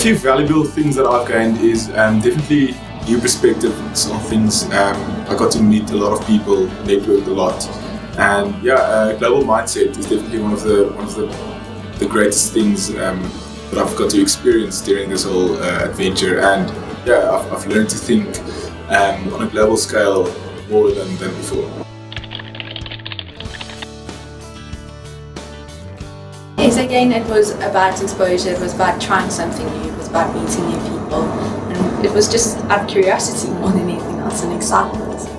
few valuable things that I've gained is definitely new perspectives on things. I got to meet a lot of people, networked a lot, and yeah, global mindset is definitely one of the greatest things that I've got to experience during this whole adventure. And yeah, I've learned to think on a global scale more than before. Yes, again, it was about exposure, it was about trying something new, it was about meeting new people, and it was just out of curiosity more than anything else, and excitement.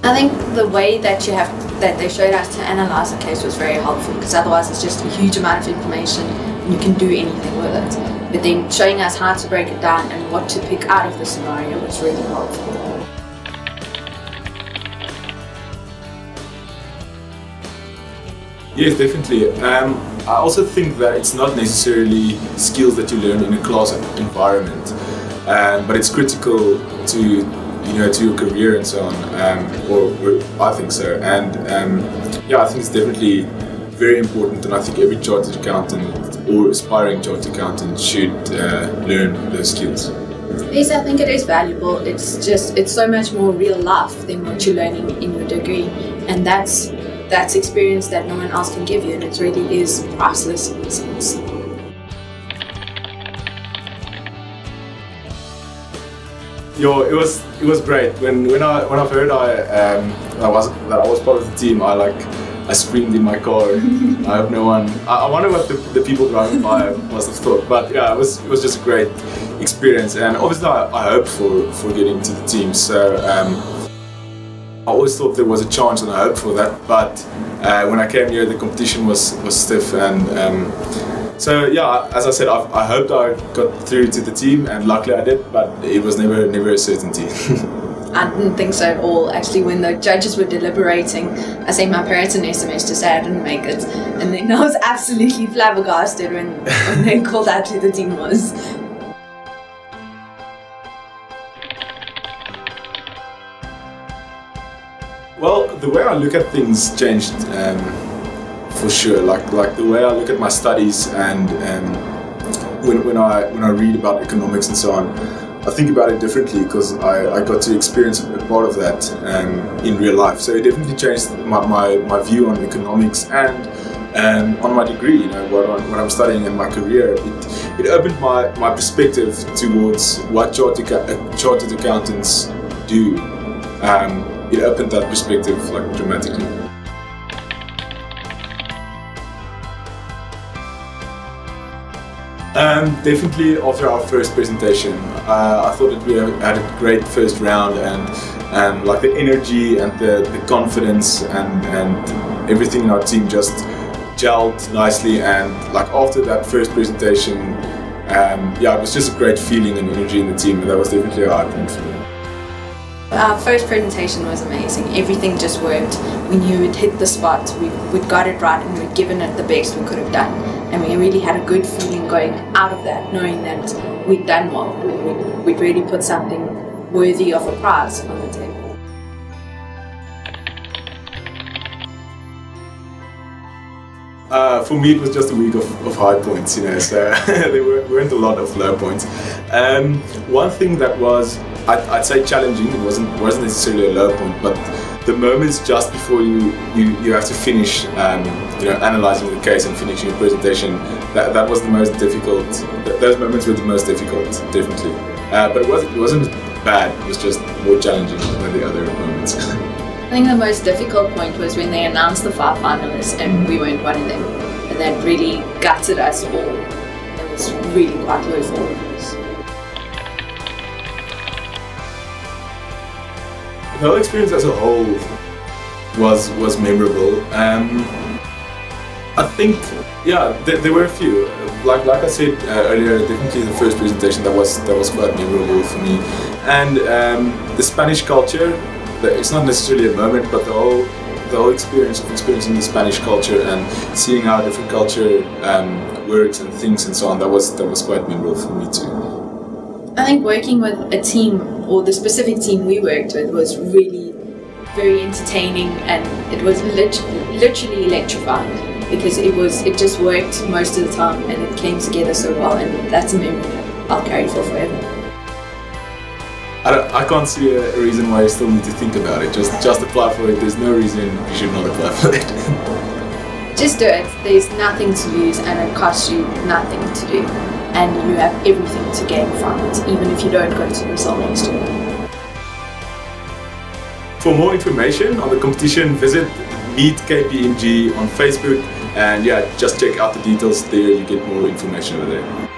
I think the way that they showed us to analyze the case was very helpful, because otherwise it's just a huge amount of information and you can do anything with it. But then showing us how to break it down and what to pick out of the scenario was really helpful. Yes, definitely. I also think that it's not necessarily skills that you learn in a class environment, but it's critical to to your career and so on. Or I think so. And yeah, I think it's definitely very important, and I think every chartered accountant or aspiring chartered accountant should learn those skills. Yes, I think it is valuable. It's so much more real life than what you're learning in your degree, and that's experience that no one else can give you, and it really is priceless in a sense. It was great. When I heard I was part of the team, I screamed in my car. I hope no one. I wonder what the people driving by must have thought. But yeah, it was just a great experience, and obviously I hoped for getting to the team. So I always thought there was a chance, and I hoped for that. But when I came here, the competition was stiff, and so yeah, as I said, I hoped I got through to the team, and luckily I did. But it was never a certainty. I didn't think so at all. Actually, when the judges were deliberating, I sent my parents an SMS to say I didn't make it, and then I was absolutely flabbergasted when they called out who the team was. Well, the way I look at things changed for sure. Like the way I look at my studies, and when I read about economics and so on, I think about it differently, because I got to experience a part of that in real life. So it definitely changed my view on economics and on my degree. What I'm studying in my career. It opened my perspective towards what chartered accountants do. It opened that perspective dramatically. Definitely after our first presentation, I thought that we had a great first round, and like the energy and the confidence and everything in our team just gelled nicely. And like after that first presentation, yeah, it was just a great feeling and energy in the team, and that was definitely a high point for me. Our first presentation was amazing. Everything just worked. We knew we'd hit the spot. We'd got it right, and we'd given it the best we could have done. And we really had a good feeling going out of that, knowing that we'd done well. We'd really put something worthy of a prize on the table. For me, it was just a week of high points, so there weren't a lot of low points. One thing that was, I'd say, challenging, it wasn't necessarily a low point, but the moments just before you have to finish analyzing the case and finishing your presentation, that was the most difficult. Those moments were the most difficult, definitely. But it wasn't bad, it was just more challenging than the other moments. I think the most difficult point was when they announced the 5 finalists and we weren't one of them, and that really gutted us all. It was really quite low for all of us. The whole experience as a whole was memorable. I think, yeah, there were a few. Like I said earlier, definitely the first presentation that was quite memorable for me, and the Spanish culture. It's not necessarily a moment, but the whole experience of experiencing the Spanish culture and seeing how different culture works and thinks and so on. That was quite memorable for me too. I think working with a team, or the specific team we worked with, was really very entertaining, and it was literally electrifying because it just worked most of the time and it came together so well, and that's a memory I'll carry for forever. I can't see a reason why you still need to think about it. Just apply for it. There's no reason you should not apply for it. Just do it. There's nothing to lose and it costs you nothing to do. And you have everything to gain from it, even if you don't go to Brazil next year. For more information on the competition, visit Meet KPMG on Facebook, and yeah, just check out the details there. You get more information over there.